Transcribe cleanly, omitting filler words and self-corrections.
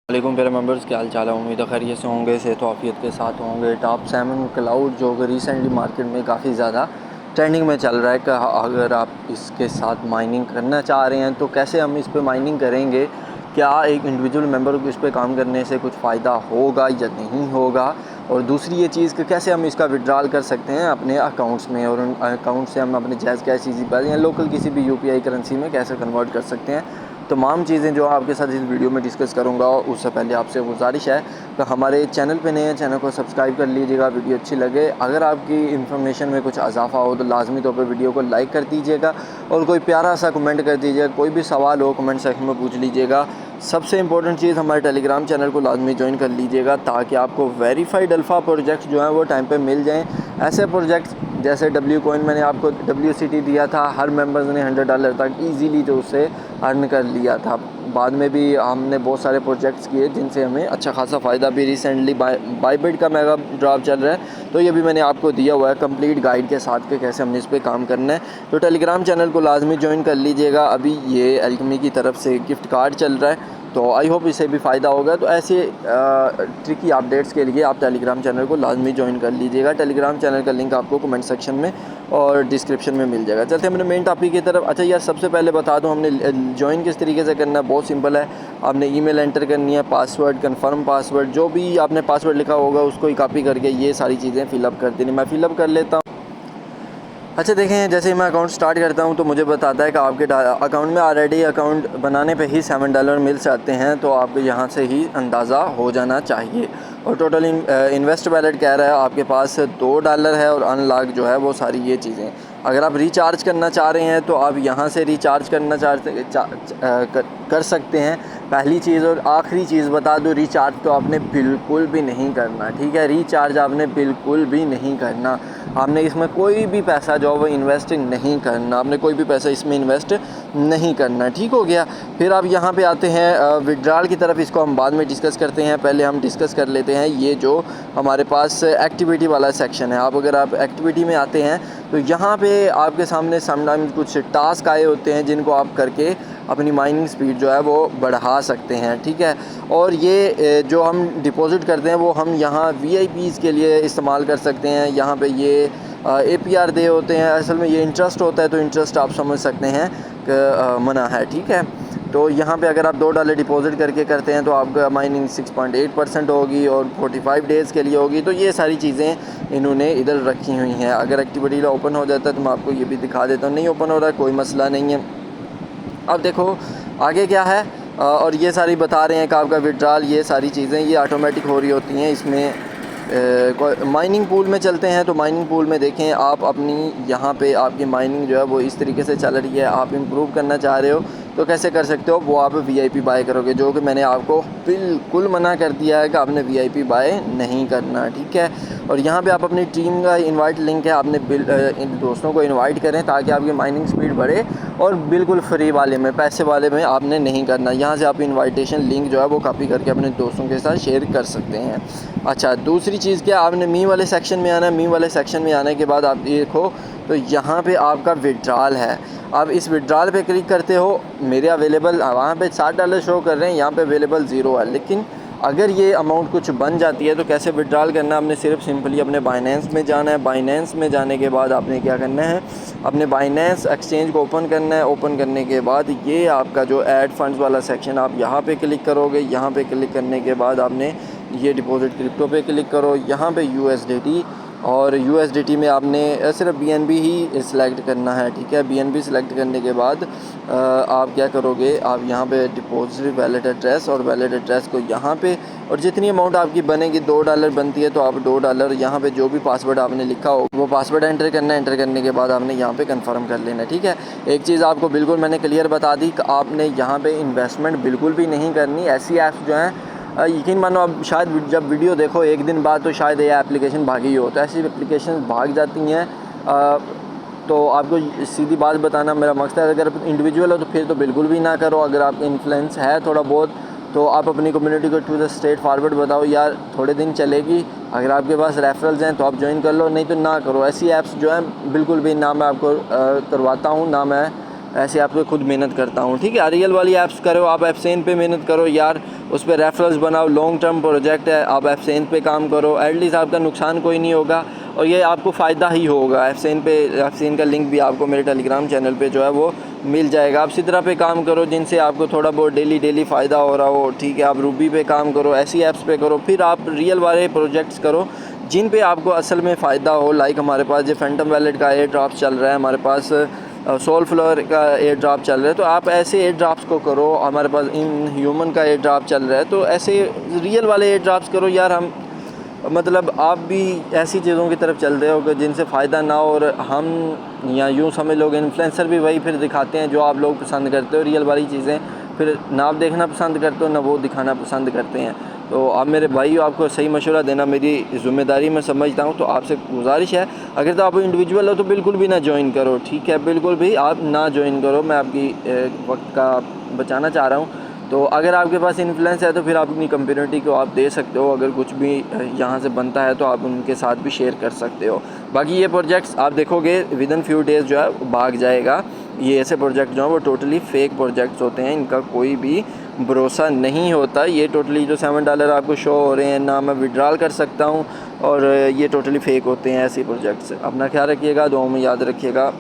वालेकुम प्यारे मेंबर्स, क्या हाल चाल है। उम्मीद है खैरियत से होंगे, सेहत व आफियत के साथ होंगे। टॉप 7 क्लाउड जो कि रिसेंटली मार्केट में काफ़ी ज़्यादा ट्रेंडिंग में चल रहा है कि अगर आप इसके साथ माइनिंग करना चाह रहे हैं तो कैसे हम इस पे माइनिंग करेंगे, क्या एक इंडिविजुअल मेंबर को इस पे काम करने से कुछ फ़ायदा होगा या नहीं होगा, और दूसरी ये चीज़ कि कैसे हम इसका विड्रॉल कर सकते हैं अपने अकाउंट्स में, और उन अकाउंट से हम अपने जैज़ कैश इजी पैसे या लोकल किसी भी यूपीआई करेंसी में कैसे कन्वर्ट कर सकते हैं। तमाम चीज़ें जो आपके साथ इस वीडियो में डिस्कस करूंगा। उससे पहले आपसे गुजारिश है कि हमारे चैनल पे नए हैं, चैनल को सब्सक्राइब कर लीजिएगा। वीडियो अच्छी लगे, अगर आपकी इन्फॉर्मेशन में कुछ इजाफा हो तो लाजमी तौर पे वीडियो को लाइक कर दीजिएगा और कोई प्यारा सा कमेंट कर दीजिएगा। कोई भी सवाल हो कमेंट सेक्शन में पूछ लीजिएगा। सबसे इंपॉर्टेंट चीज़, हमारे टेलीग्राम चैनल को लाजमी ज्वाइन कर लीजिएगा ताकि आपको वेरीफाइड अल्फ़ा प्रोजेक्ट्स जो हैं वो टाइम पे मिल जाएं। ऐसे प्रोजेक्ट्स जैसे डब्ल्यू कॉइन, मैंने आपको WCT दिया था, हर मेंबर्स ने $100 तक ईजीली जो उससे अर्न कर लिया था। बाद में भी हमने बहुत सारे प्रोजेक्ट्स किए जिनसे हमें अच्छा खासा फ़ायदा भी। रिसेंटली बाइबिट का मेगा ड्रॉप चल रहा है, तो ये भी मैंने आपको दिया हुआ है कंप्लीट गाइड के साथ कि कैसे हमने इस पर काम करना है। तो टेलीग्राम चैनल को लाजमी ज्वाइन कर लीजिएगा। अभी ये एल्केमी की तरफ से गिफ्ट कार्ड चल रहा है, तो आई होप इससे भी फ़ायदा होगा। तो ऐसे ट्रिकी अपडेट्स के लिए आप टेलीग्राम चैनल को लाजमी ज्वाइन कर लीजिएगा। टेलीग्राम चैनल का लिंक आपको कमेंट सेक्शन में और डिस्क्रिप्शन में मिल जाएगा। चलते हैं अपने मेन टॉपिक की तरफ। अच्छा यार, सबसे पहले बता दूं हमने ज्वाइन किस तरीके से करना है। बहुत सिंपल है, आपने ईमेल एंटर करनी है, पासवर्ड, कन्फर्म पासवर्ड, जो भी आपने पासवर्ड लिखा होगा उसको ही कॉपी करके ये सारी चीज़ें फ़िलअप कर देनी। मैं फ़िलअप कर लेता हूँ। अच्छा देखें, जैसे ही मैं अकाउंट स्टार्ट करता हूं तो मुझे बताता है कि आपके अकाउंट में ऑलरेडी अकाउंट बनाने पे ही $7 मिल जाते हैं, तो आपको यहां से ही अंदाज़ा हो जाना चाहिए। और टोटल इन्वेस्ट वैलेट कह रहा है आपके पास $2 है, और अनलॉक जो है वो सारी ये चीज़ें। अगर आप रिचार्ज करना चाह रहे हैं तो आप यहां से रिचार्ज करना कर सकते हैं। पहली चीज़ और आखिरी चीज़ बता दूं, रिचार्ज तो आपने बिल्कुल भी नहीं करना, ठीक है। रिचार्ज आपने बिल्कुल भी नहीं करना। आपने इसमें कोई भी पैसा जो है वो इन्वेस्ट नहीं करना, आपने कोई भी पैसा इसमें इन्वेस्ट नहीं करना, ठीक हो गया। फिर आप यहाँ पे आते हैं विड्रॉल की तरफ, इसको हम बाद में डिस्कस करते हैं। पहले हम डिस्कस कर लेते हैं ये जो हमारे पास एक्टिविटी वाला सेक्शन है। अगर आप एक्टिविटी में आते हैं तो यहाँ पे आपके सामने समटाइम्स कुछ टास्क आए होते हैं जिनको आप करके अपनी माइनिंग स्पीड जो है वो बढ़ा सकते हैं, ठीक है। और ये जो हम डिपॉजिट करते हैं वो हम यहाँ VIPs के लिए इस्तेमाल कर सकते हैं। यहाँ पे ये APR दे होते हैं, असल में ये इंटरेस्ट होता है, तो इंटरेस्ट आप समझ सकते हैं कि मना है, ठीक है। तो यहाँ पे अगर आप $2 डिपॉजिट करके करते हैं तो आपका माइनिंग 6.8% होगी और 45 डेज़ के लिए होगी। तो ये सारी चीज़ें इन्होंने इधर रखी हुई हैं। अगर एक्टिविटी ओपन हो जाता है तो मैं आपको ये भी दिखा देता हूँ। नहीं ओपन हो रहा है, कोई मसला नहीं है। अब देखो आगे क्या है, और ये सारी बता रहे हैं कि आपका विड्रॉल, ये सारी चीज़ें ये ऑटोमेटिक हो रही होती हैं। इसमें माइनिंग पूल में चलते हैं तो माइनिंग पूल में देखें आप अपनी, यहाँ पे आपकी माइनिंग जो है वो इस तरीके से चल रही है। आप इम्प्रूव करना चाह रहे हो तो कैसे कर सकते हो, वो आप VIP बाय करोगे, जो कि मैंने आपको बिल्कुल मना कर दिया है कि आपने VIP बाय नहीं करना, ठीक है। और यहाँ पे आप अपनी टीम का इनवाइट लिंक है, आपने इन दोस्तों को इनवाइट करें ताकि आपकी माइनिंग स्पीड बढ़े। और बिल्कुल फ्री वाले में, पैसे वाले में आपने नहीं करना। यहाँ से आप इनवाइटेशन लिंक जो है वो कॉपी करके अपने दोस्तों के साथ शेयर कर सकते हैं। अच्छा, दूसरी चीज़ क्या, आपने मी वाले सेक्शन में आना है। मी वाले सेक्शन में आने के बाद आप देखो तो यहाँ पे आपका विड्रॉल है। आप इस विड्रॉल पे क्लिक करते हो, मेरे अवेलेबल वहाँ पे $7 शो कर रहे हैं, यहाँ पे अवेलेबल 0 है। लेकिन अगर ये अमाउंट कुछ बन जाती है तो कैसे विड्रॉल करना है, आपने सिर्फ सिंपली अपने बाइनेंस में जाना है। बाइनेंस में जाने के बाद आपने क्या करना है, अपने बाइनेंस एक्सचेंज को ओपन करना है। ओपन करने के बाद ये आपका जो ऐड फंड्स वाला सेक्शन, आप यहाँ पे क्लिक करोगे। यहाँ पे क्लिक करने के बाद आपने ये डिपॉजिट क्रिप्टो पे क्लिक करो। यहाँ पे USDT, और USDT में आपने सिर्फ BNB ही सिलेक्ट करना है, ठीक है। BNB सिलेक्ट करने के बाद आप क्या करोगे, आप यहाँ पे डिपॉजिट वैलेट एड्रेस, और वैलेट एड्रेस को यहाँ पे, और जितनी अमाउंट आपकी बनेगी $2 बनती है तो आप $2 यहाँ पे जो भी पासवर्ड आपने लिखा हो वो पासवर्ड एंटर करना है। एंटर करने के बाद आपने यहाँ पे कंफर्म कर लेना है, ठीक है। एक चीज़ आपको बिल्कुल मैंने क्लियर बता दी कि आपने यहाँ पे इन्वेस्टमेंट बिल्कुल भी नहीं करनी। ऐसी ऐप्स जो हैं, यकीन मानो अब शायद जब वीडियो देखो एक दिन बाद तो शायद ये एप्लीकेशन भागी हो, तो ऐसी एप्लीकेशन भाग जाती हैं। तो आपको सीधी बात बताना मेरा मकसद है, अगर इंडिविजुअल हो तो फिर तो बिल्कुल भी ना करो। अगर आपका इन्फ्लुएंस है थोड़ा बहुत तो आप अपनी कम्युनिटी को टू द स्ट्रेट फॉरवर्ड बताओ, यार थोड़े दिन चलेगी, अगर आपके पास रेफरल्स हैं तो आप ज्वाइन कर लो, नहीं तो ना करो। ऐसी ऐप्स जो हैं बिल्कुल भी ना मैं आपको करवाता हूँ, ना मैं ऐसे ऐप पे खुद मेहनत करता हूँ, ठीक है। रियल वाली ऐप्स करो, आप एफसेन पे मेहनत करो यार, उस पर रेफरेंस बनाओ, लॉन्ग टर्म प्रोजेक्ट है, आप एफसेन पे काम करो, एटलीस्ट आपका नुकसान कोई नहीं होगा और ये आपको फ़ायदा ही होगा। एफसेन का लिंक भी आपको मेरे टेलीग्राम चैनल पे जो है वो मिल जाएगा। आप सिद्रा पे काम करो जिनसे आपको थोड़ा बहुत डेली फ़ायदा हो रहा हो, ठीक है। आप रूबी पे काम करो, ऐसी ऐप्स पे करो, फिर आप रियल वाले प्रोजेक्ट्स करो जिन पे आपको असल में फ़ायदा हो। लाइक हमारे पास जो फैंटम वैलेट का एयर ड्रॉप चल रहा है, हमारे पास सोल फ्लोर का एयर ड्रॉप चल रहा है, तो आप ऐसे एयर ड्रॉप्स को करो। हमारे पास इन ह्यूमन का एयर ड्रॉप चल रहा है, तो ऐसे रियल वाले एयर ड्रॉप्स करो यार। हम मतलब आप भी ऐसी चीज़ों की तरफ चल रहे हो कि जिनसे फ़ायदा ना हो, और हम या यूँ समझ लोग इन्फ्लुएंसर भी वही फिर दिखाते हैं जो आप लोग पसंद करते हो। रियल वाली चीज़ें फिर ना आप देखना पसंद करते हो ना वो दिखाना पसंद करते हैं। तो आप मेरे भाई हो, आपको सही मशवरा देना मेरी ज़िम्मेदारी मैं समझता हूँ। तो आपसे गुजारिश है, अगर तो आप इंडिविजुअल हो तो बिल्कुल भी ना ज्वाइन करो, ठीक है। बिल्कुल भी आप ना ज्वाइन करो, मैं आपकी वक्त का बचाना चाह रहा हूँ। तो अगर आपके पास इन्फ्लुएंस है तो फिर आप अपनी कम्युनिटी को आप दे सकते हो। अगर कुछ भी यहाँ से बनता है तो आप उनके साथ भी शेयर कर सकते हो। बाकी ये प्रोजेक्ट्स आप देखोगे विद इन फ्यू डेज़ जो है भाग जाएगा। ये ऐसे प्रोजेक्ट जो हैं वो टोटली फ़ेक प्रोजेक्ट्स होते हैं, इनका कोई भी भरोसा नहीं होता। ये टोटली जो $7 आपको शो हो रहे हैं ना मैं विड्रॉल कर सकता हूँ, और ये टोटली फ़ेक होते हैं ऐसे प्रोजेक्ट्स। अपना ख्याल रखिएगा, दुआओं में याद रखिएगा।